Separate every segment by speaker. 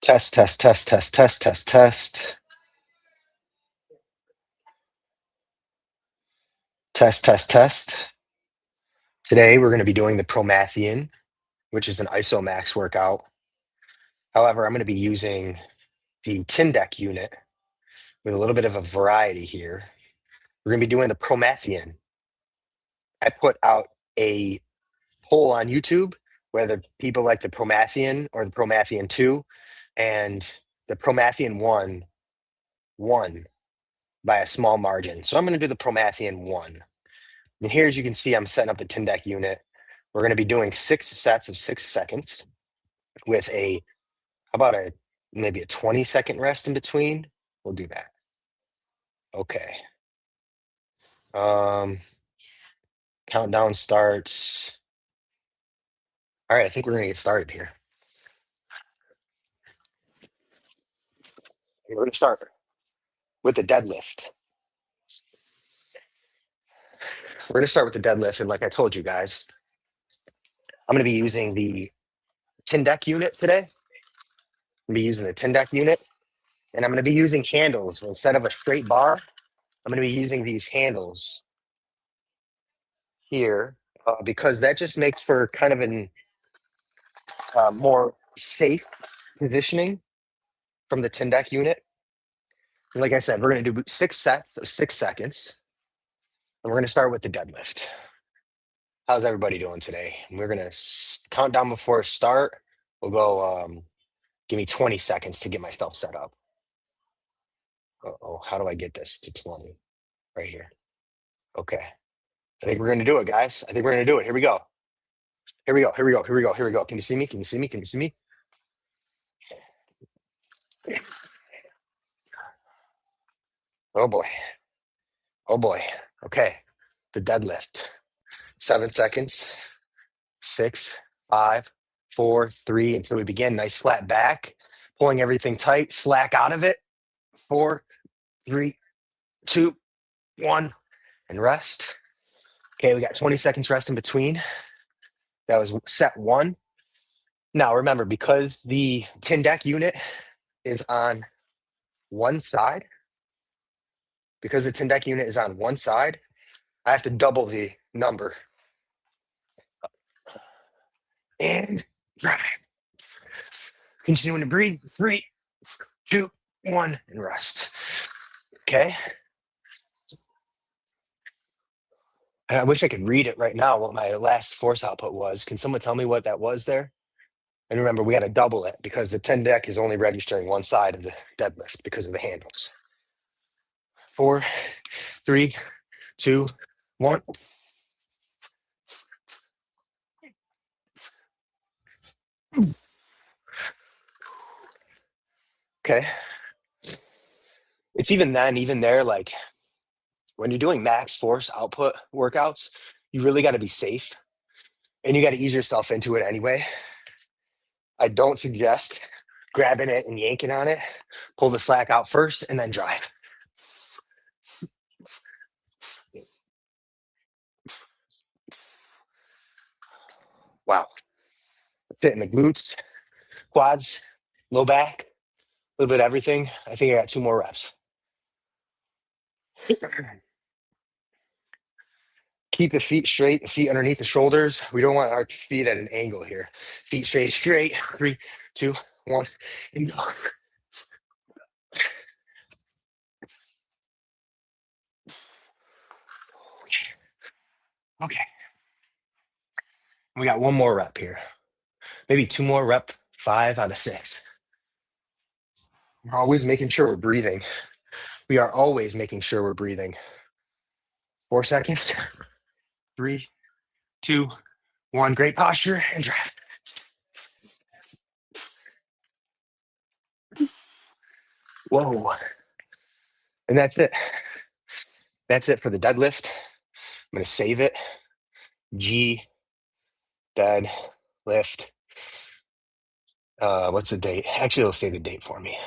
Speaker 1: Test, test, test, test, test, test, test. Test, test, test. Today we're going to be doing the Promethean, which is an Isomax workout. However, I'm going to be using the Tindeq unit with a little bit of a variety here. We're going to be doing the Promethean. I put out a poll on YouTube whether people like the Promethean or the Promethean 2, and the Promethean 1 won by a small margin. So I'm going to do the Promethean 1. And here, as you can see, I'm setting up the Tindeq unit. We're going to be doing 6 sets of 6 seconds with how about maybe a 20-second rest in between? We'll do that. Okay. Countdown starts. All right, I think we're going to get started here. We're going to start with the deadlift. We're going to start with the deadlift, and like I told you guys, I'm going to be using the Tindeq unit today. I'm going to be using the Tindeq unit, and I'm going to be using handles instead of a straight bar. I'm going to be using these handles here because that just makes for kind of an more safe positioning from the Tindeq unit. And like I said, we're going to do 6 sets of 6 seconds, and we're going to start with the deadlift. How's everybody doing today? We're going to count down before start. We'll go, give me 20 seconds to get myself set up. Uh-oh, how do I get this to 20? Right here. Okay. I think we're going to do it, guys. I think we're going to do it. Here we go. Here we go. Here we go. Here we go. Here we go. Can you see me? Can you see me? Can you see me? Oh boy. Oh boy. Okay. The deadlift. 7 seconds. 6, 5, 4, 3 until we begin. Nice flat back. Pulling everything tight. Slack out of it. 4, 3, 2, 1. And rest. Okay, we got 20 seconds rest in between. That was set 1. Now remember, because the Tindeq unit is on one side, I have to double the number. And drive. Continuing to breathe. 3, 2, 1, and rest. Okay. And I wish I could read it right now, what my last force output was. Can someone tell me what that was there? And remember, we had to double it because the Tindeq is only registering one side of the deadlift because of the handles. 4, 3, 2, 1. Okay. It's even there, like when you're doing max force output workouts, you really got to be safe and you got to ease yourself into it anyway. I don't suggest grabbing it and yanking on it. Pull the slack out first and then drive. Wow. Hitting the glutes, quads, low back, a little bit of everything. I think I got 2 more reps. Keep the feet straight, the feet underneath the shoulders. We don't want our feet at an angle here. Feet straight, straight. 3, 2, 1, and go. Okay. We got 1 more rep here. Maybe 2 more rep, 5 out of 6. We're always making sure we're breathing. We are always making sure we're breathing. 4 seconds. 3, 2, 1. Great posture and drive. Whoa. And that's it. That's it for the deadlift. I'm going to save it. G, dead, lift. What's the date? Actually, it'll say the date for me.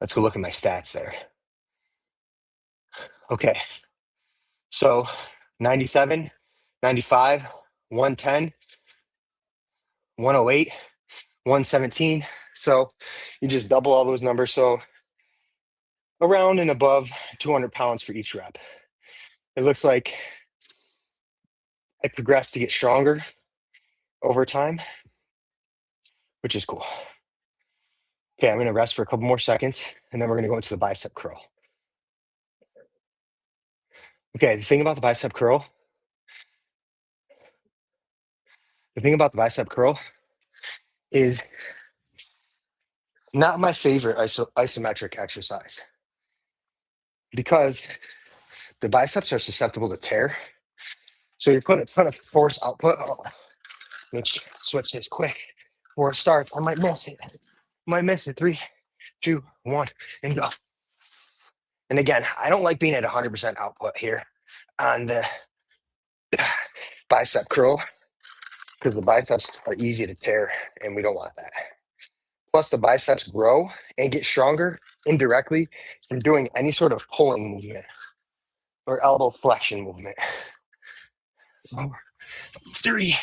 Speaker 1: Let's go look at my stats there. Okay. So 97, 95, 110, 108, 117. So you just double all those numbers. So around and above 200 pounds for each rep. It looks like I progressed to get stronger over time, which is cool. Okay, I'm going to rest for a couple more seconds, and then we're going to go into the bicep curl. Okay, the thing about the bicep curl is not my favorite isometric exercise because the biceps are susceptible to tear. So you're putting a ton of force output. Oh, let's switch this quick before it starts. I might miss it. Three, two, one, and go. And again, I don't like being at 100% output here on the bicep curl because the biceps are easy to tear and we don't want that. Plus, the biceps grow and get stronger indirectly from doing any sort of pulling movement or elbow flexion movement. 3.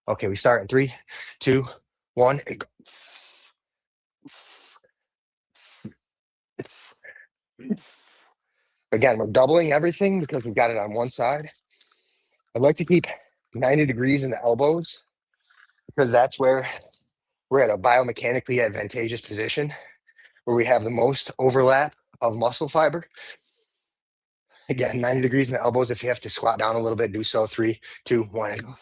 Speaker 1: Okay, we start in 3, 2, 1, and go. Again, we're doubling everything because we've got it on one side. I'd like to keep 90 degrees in the elbows because that's where we're at a biomechanically advantageous position where we have the most overlap of muscle fiber. Again, 90 degrees in the elbows. If you have to squat down a little bit, do so. 3, 2, 1, and go.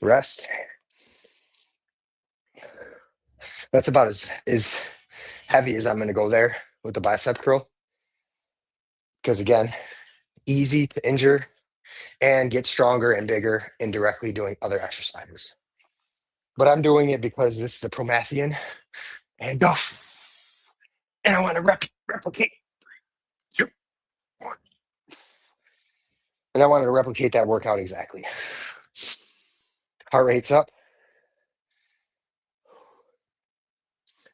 Speaker 1: Rest. That's about as heavy as I'm going to go there with the bicep curl. Because again, easy to injure and get stronger and bigger indirectly doing other exercises. But I'm doing it because this is the Promethean and go. And I want to replicate. And I wanted to replicate that workout exactly. Heart rate's up.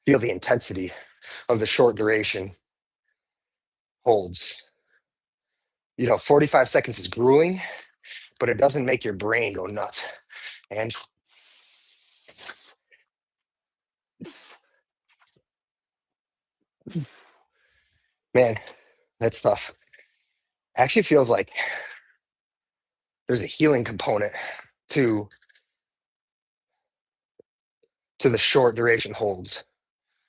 Speaker 1: Feel the intensity of the short duration holds. 45 seconds is grueling, but it doesn't make your brain go nuts. And man, that's tough. Actually feels like there's a healing component to the short duration holds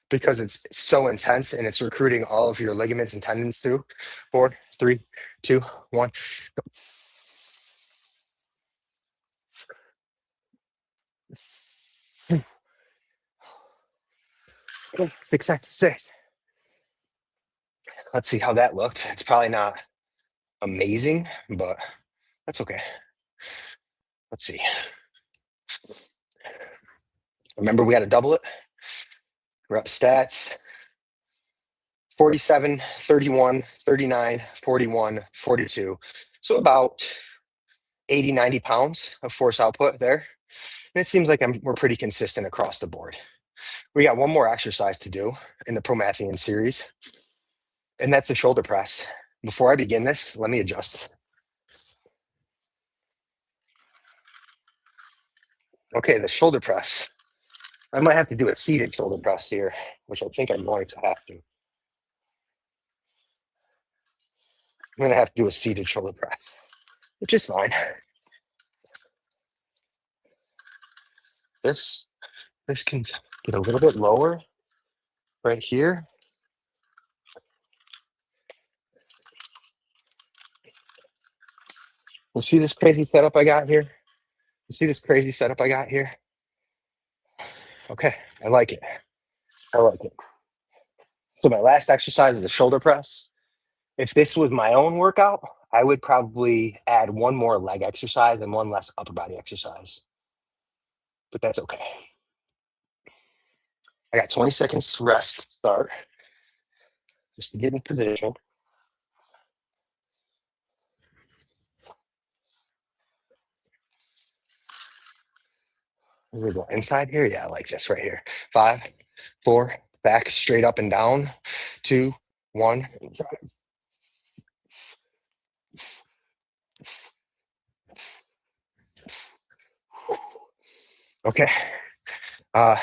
Speaker 1: because it's so intense and it's recruiting all of your ligaments and tendons too. 4, 3, 2, 1. Go. 6 seconds. 6. Let's see how that looked. It's probably not amazing, but that's okay. Let's see. Remember, we had to double it. Rep stats 47, 31, 39, 41, 42. So about 80, 90 pounds of force output there. And it seems like we're pretty consistent across the board. We got one more exercise to do in the Promethean series, and that's the shoulder press. Before I begin this, let me adjust. Okay, the shoulder press. I might have to do a seated shoulder press here, which I think I'm going to have to. I'm going to have to do a seated shoulder press, which is fine. This can get a little bit lower right here. You see this crazy setup I got here? Okay, I like it. So my last exercise is the shoulder press. If this was my own workout, I would probably add one more leg exercise and one less upper body exercise. But that's okay. I got 20 seconds to rest, start, just to get in position. Here we go. Inside here? Yeah, I like this right here. 5, 4, back straight up and down. 2, 1. Okay. Uh,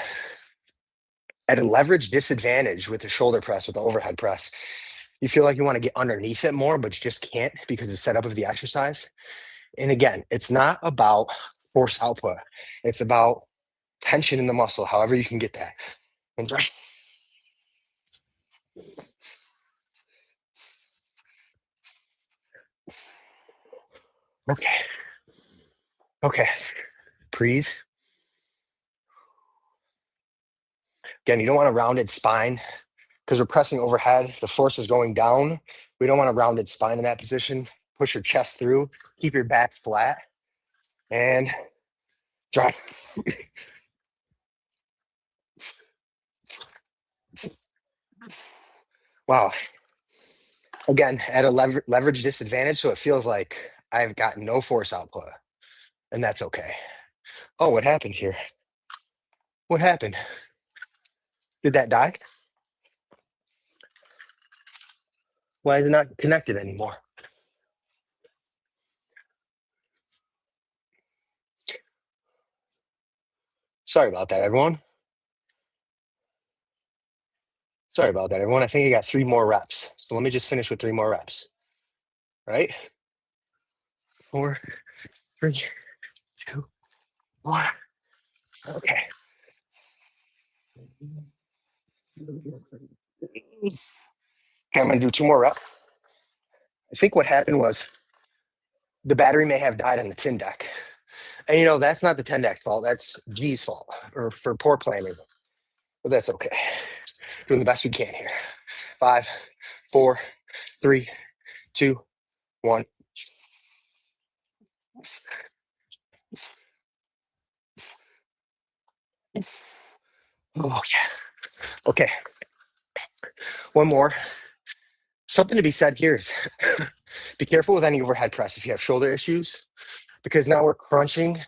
Speaker 1: at a leverage disadvantage with the shoulder press, with the overhead press, you feel like you want to get underneath it more, but you just can't because the setup of the exercise. And again, it's not about force output. It's about tension in the muscle, however you can get that. And just, okay, okay, breathe. Again, you don't want a rounded spine because we're pressing overhead. The force is going down. We don't want a rounded spine in that position. Push your chest through, keep your back flat, and drive. Wow. Again, at a leverage disadvantage, so it feels like I've got no force output, and that's okay. Oh, what happened here? What happened? Did that die? Why is it not connected anymore? Sorry about that, everyone. Sorry about that, everyone. I think I got 3 more reps. So let me just finish with 3 more reps. Right? 4, 3, 2, 1. Okay. Okay, I'm gonna do 2 more reps. I think what happened was the battery may have died on the Tindeq. And that's not the Tindeq's fault. That's G's fault or for poor planning. But that's okay. Doing the best we can here. 5, 4, 3, 2, 1. Oh yeah. Okay. One more. Something to be said here is be careful with any overhead press if you have shoulder issues, because now we're crunching,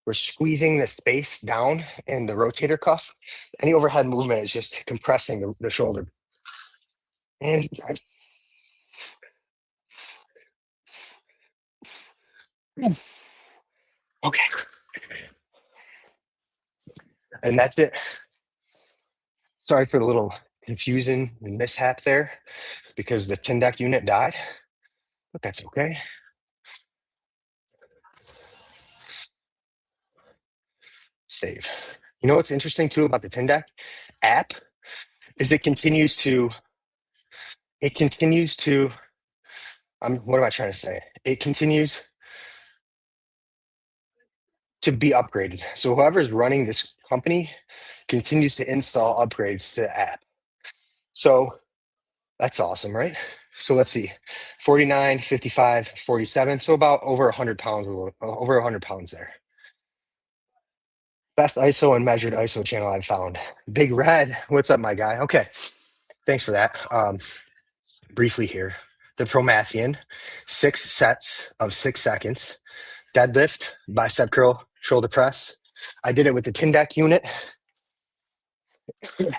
Speaker 1: we're squeezing the space down in the rotator cuff. Any overhead movement is just compressing the shoulder. And okay. And that's it. Sorry for the little confusion and mishap there because the Tindeq unit died, but that's okay. Save. You know what's interesting too about the Tindeq app is it continues to what am I trying to say? It continues to be upgraded. So whoever's running this company continues to install upgrades to the app. So that's awesome, right? So let's see, 49, 55, 47. So about over 100 pounds, over 100 pounds there. Best ISO and measured ISO channel I've found. Big Red, what's up, my guy? Okay, thanks for that. Briefly here, the Promethean, 6 sets of 6 seconds, deadlift, bicep curl, shoulder press. I did it with the Tindeq unit in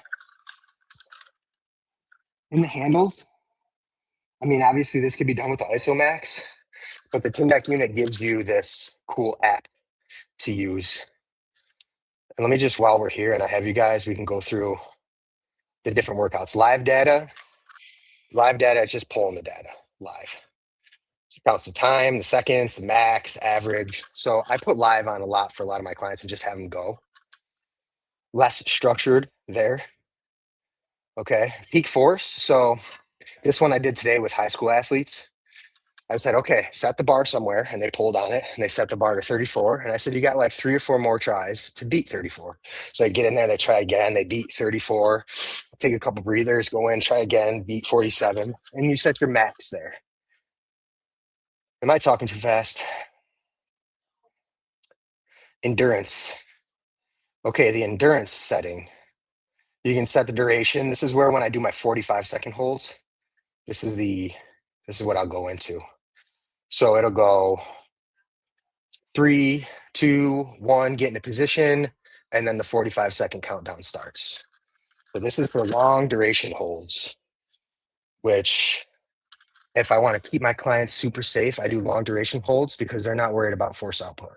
Speaker 1: the handles. I mean, obviously, this could be done with the Isomax, but the Tindeq unit gives you this cool app to use. And let me just, while we're here and I have you guys, we can go through the different workouts. Live data is just pulling the data live. It counts the time, the seconds, the max, average. So I put live on a lot for a lot of my clients and just have them go. Less structured there. Okay. Peak force. So this one I did today with high school athletes. I said, okay, set the bar somewhere. And they pulled on it and they set the bar to 34. And I said, you got like 3 or 4 more tries to beat 34. So they get in there, they try again, they beat 34, take a couple breathers, go in, try again, beat 47. And you set your max there. Am I talking too fast? Endurance. Okay, the endurance setting. You can set the duration. This is where when I do my 45-second holds, this is what I'll go into. So it'll go 3, 2, 1, get into position, and then the 45-second countdown starts. So this is for long duration holds, which if I want to keep my clients super safe, I do long duration holds because they're not worried about force output.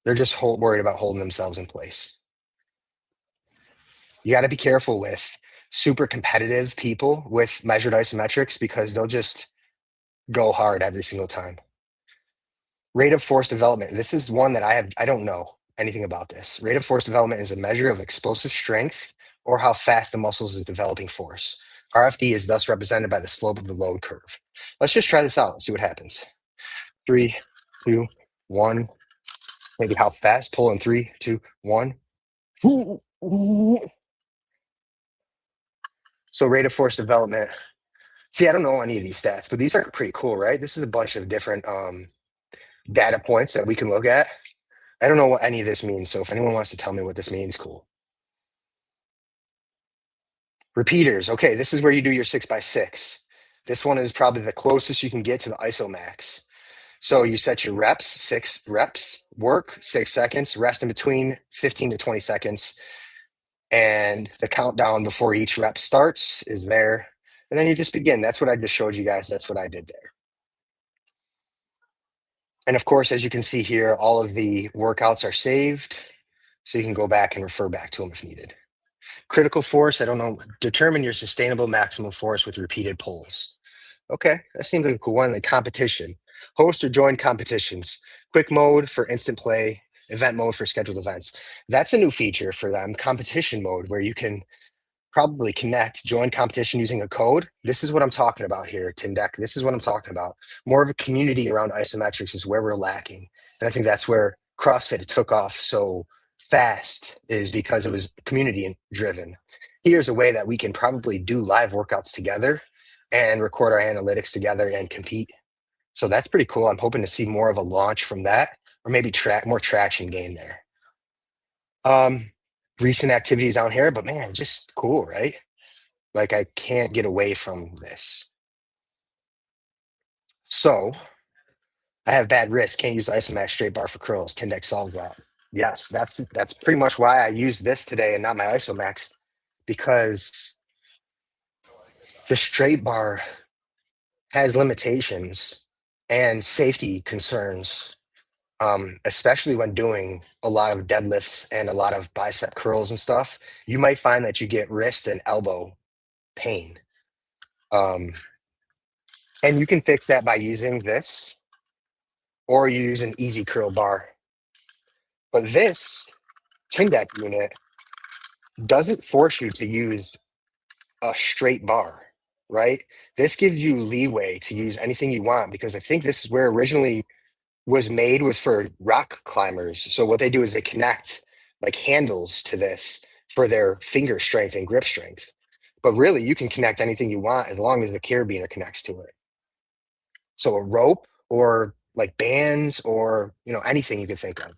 Speaker 1: They're just worried about holding themselves in place. You got to be careful with super competitive people with measured isometrics because they'll just go hard every single time. Rate of force development. This is one that I don't know anything about this. Rate of force development is a measure of explosive strength or how fast the muscles is developing force. RFD is thus represented by the slope of the load curve. Let's just try this out and see what happens. 3, 2, 1. Maybe how fast? Pull in 3, 2, 1. So rate of force development. See, I don't know any of these stats, but these are pretty cool, right? This is a bunch of different data points that we can look at. I don't know what any of this means, so if anyone wants to tell me what this means, cool. Repeaters. Okay, this is where you do your 6x6. This one is probably the closest you can get to the Isomax. So you set your reps, 6 reps, work 6 seconds, rest in between 15 to 20 seconds. And the countdown before each rep starts is there. And then you just begin. That's what I just showed you guys. That's what I did there. And of course, as you can see here, all of the workouts are saved. So you can go back and refer back to them if needed. Critical force, I don't know. Determine your sustainable maximum force with repeated pulls. Okay, that seems like a cool one. The competition. Host or join competitions. Quick mode for instant play, event mode for scheduled events. That's a new feature for them, competition mode, where you can probably connect, join competition using a code. This is what I'm talking about here, Tindeq. This is what I'm talking about. More of a community around isometrics is where we're lacking. And I think that's where CrossFit took off so fast, is because it was community driven. Here's a way that we can probably do live workouts together and record our analytics together and compete. So that's pretty cool. I'm hoping to see more of a launch from that, or maybe more traction gain there. Recent activities out here, but man, just cool, right? Like I can't get away from this. So I have bad wrist, can't use the Isomax straight bar for curls. Tindeq solves that. Yes, that's pretty much why I use this today and not my Isomax, because the straight bar has limitations and safety concerns, especially when doing a lot of deadlifts and a lot of bicep curls and stuff. You might find that you get wrist and elbow pain. Um, and you can fix that by using this, or you use an easy curl bar. But this Tindeq unit doesn't force you to use a straight bar, right? This gives you leeway to use anything you want, because I think this is where originally was for rock climbers. So what they do is they connect like handles to this for their finger strength and grip strength. But really, you can connect anything you want as long as the carabiner connects to it. So a rope or like bands or anything you can think of.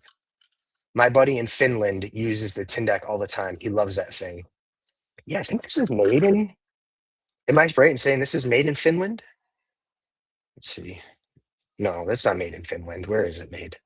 Speaker 1: My buddy in Finland uses the Tindeq all the time. He loves that thing. Yeah, I think this is made in. Am I right in saying this is made in Finland? Let's see. No, that's not made in Finland. Where is it made?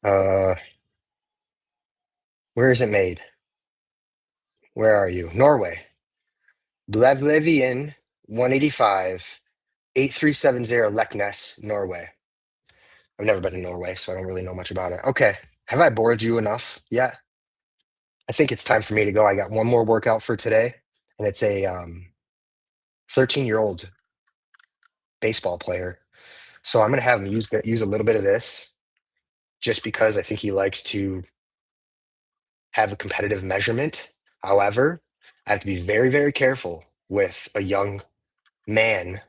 Speaker 1: Uh, where is it made? Where are you? Norway. Blevlevian 185 8370 Leknes, Norway. I've never been to Norway, so I don't really know much about it. Okay. Have I bored you enough yet? I think it's time for me to go. I got one more workout for today, and it's a 13-year-old baseball player. So I'm gonna have him use a little bit of this, just because I think he likes to have a competitive measurement. However, I have to be very, very careful with a young man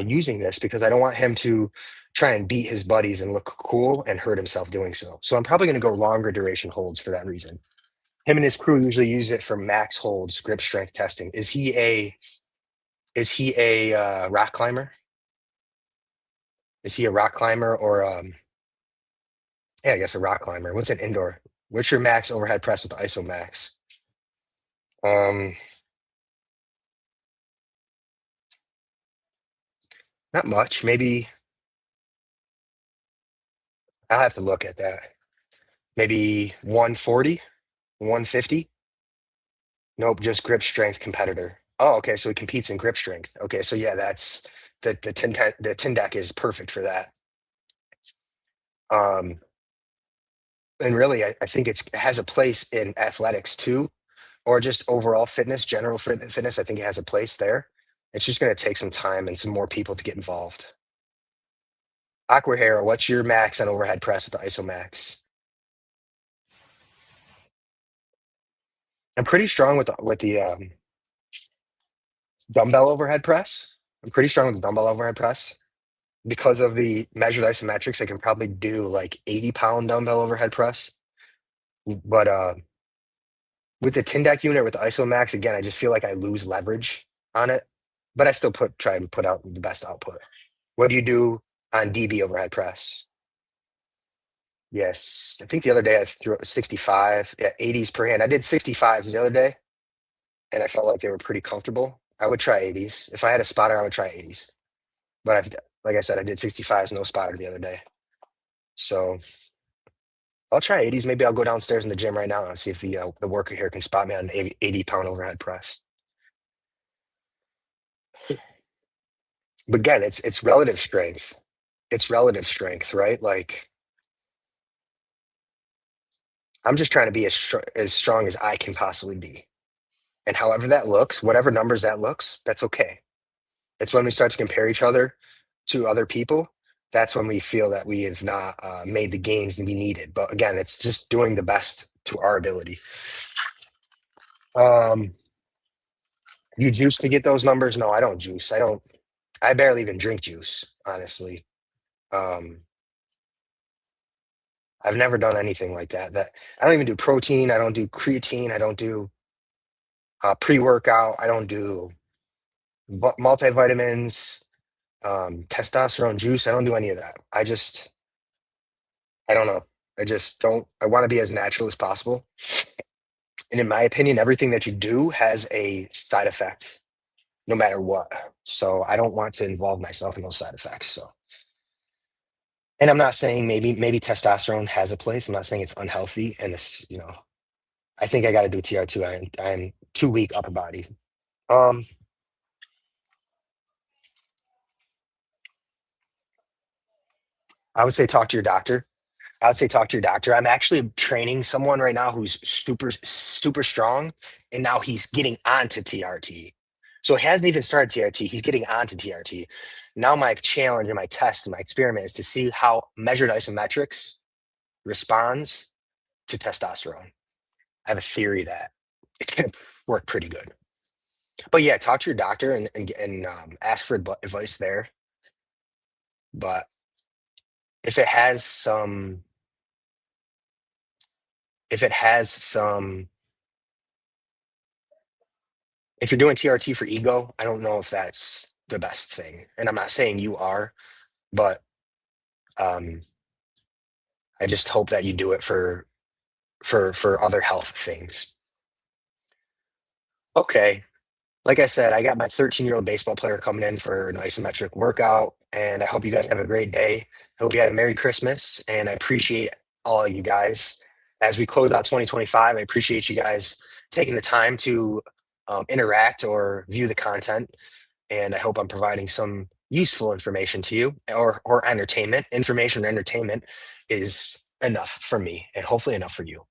Speaker 1: using this, because I don't want him to try and beat his buddies and look cool and hurt himself doing so. So I'm probably going to go longer duration holds for that reason. Him and his crew usually use it for max holds, grip strength testing. Is he a rock climber? Is he a rock climber or yeah, I guess a rock climber. What's an indoor? What's your max overhead press with the Isomax? Um, Not much. Maybe I'll have to look at that. Maybe 140, 150. Nope, just grip strength competitor. Oh, okay. So he competes in grip strength. Okay, so yeah, that's the Tindeq is perfect for that. Um, and really, I think it has a place in athletics too, or just overall fitness, general fitness. I think it has a place there. It's just going to take some time and some more people to get involved. Aqua Hero, what's your max on overhead press with the Isomax? I'm pretty strong with the dumbbell overhead press. I'm pretty strong with the dumbbell overhead press because of the measured isometrics. I can probably do like 80-pound dumbbell overhead press, but with the Tindeq unit with the Isomax, again, I just feel like I lose leverage on it. But I still try and put out the best output. What do you do on DB overhead press? Yes, I think the other day I threw 65, yeah, 80s per hand. I did 65s the other day, and I felt like they were pretty comfortable. I would try 80s. If I had a spotter, I would try 80s. But like I said, I did 65s, no spotter the other day. So I'll try 80s. Maybe I'll go downstairs in the gym right now and see if the worker here can spot me on an 80-pound overhead press. But again, it's relative strength. It's relative strength, right? Like I'm just trying to be as strong as I can possibly be. And however that looks, whatever numbers that looks, that's okay. It's when we start to compare each other to other people, that's when we feel that we have not made the gains we needed. But again, it's just doing the best to our ability. Um, you juice to get those numbers? No, I don't juice. I don't. I barely even drink juice, honestly. Um, I've never done anything like that. That I don't even do protein. I don't do creatine. I don't do pre-workout. I don't do multivitamins, testosterone juice. I don't do any of that. I don't know. I just don't. I want to be as natural as possible. And in my opinion, everything that you do has a side effect, no matter what. So I don't want to involve myself in those side effects. So, and I'm not saying maybe testosterone has a place. I'm not saying it's unhealthy. And I think I got to do TR2. I'm too weak upper body. Um, I would say talk to your doctor. I would say talk to your doctor. I'm actually training someone right now who's super strong, and now he's getting onto TRT. So he hasn't even started TRT. He's getting onto TRT. Now my challenge and my test and my experiment is to see how measured isometrics responds to testosterone. I have a theory that it's going to work pretty good. But yeah, talk to your doctor and ask for advice there. But if it has some, if it has some if you're doing TRT for ego, I don't know if that's the best thing. And I'm not saying you are, but um, I just hope that you do it for other health things. Okay. Like I said, I got my 13-year-old baseball player coming in for an isometric workout, and I hope you guys have a great day. Hope you had a Merry Christmas, and I appreciate all of you guys. As we close out 2025, I appreciate you guys taking the time to interact or view the content. And I hope I'm providing some useful information to you or entertainment. Information or entertainment is enough for me and hopefully enough for you.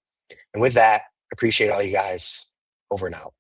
Speaker 1: And with that, appreciate all you guys. Over and out.